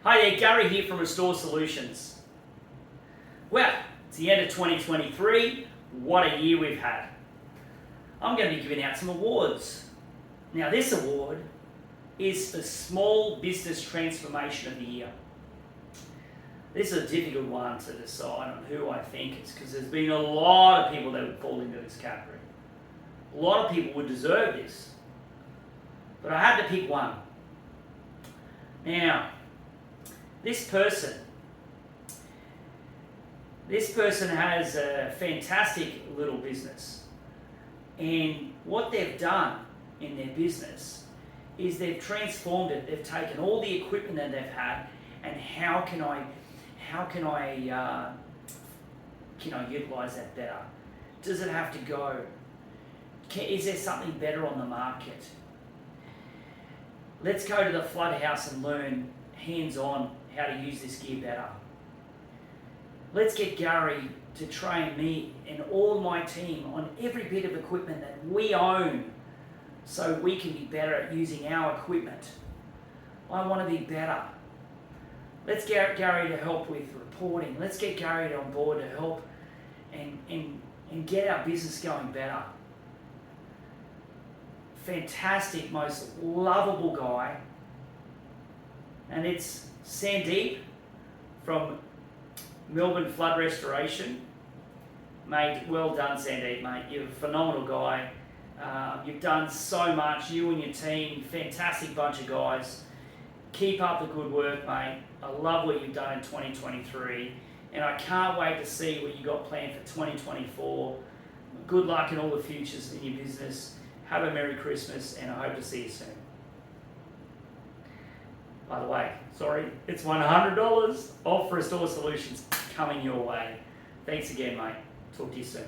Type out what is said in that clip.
Hi there, Gary here from Restore Solutions. Well, it's the end of 2023. What a year we've had. I'm going to be giving out some awards. Now, this award is the Small Business Transformation of the Year. This is a difficult one to decide on who I think is, because there's been a lot of people that would fall into this category. A lot of people would deserve this. But I had to pick one. Now, this person has a fantastic little business, and what they've done in their business is they've transformed it. They've taken all the equipment that they've had, and how can I utilize that better? Does it have to go? Is there something better on the market? Let's go to the flood house and learn hands-on how to use this gear better. Let's get Gary to train me and all my team on every bit of equipment that we own so we can be better at using our equipment. I want to be better. Let's get Gary to help with reporting. Let's get Gary on board to help and get our business going better. Fantastic, most lovable guy. And it's Sandeep from Melbourne Flood Restoration. Mate, well done, Sandeep, mate. You're a phenomenal guy. You've done so much, you and your team, fantastic bunch of guys. Keep up the good work, mate. I love what you've done in 2023, and I can't wait to see what you got planned for 2024. Good luck in all the futures in your business. Have a Merry Christmas, and I hope to see you soon. By the way, it's $100 off Restore Solutions coming your way. Thanks again, mate. Talk to you soon.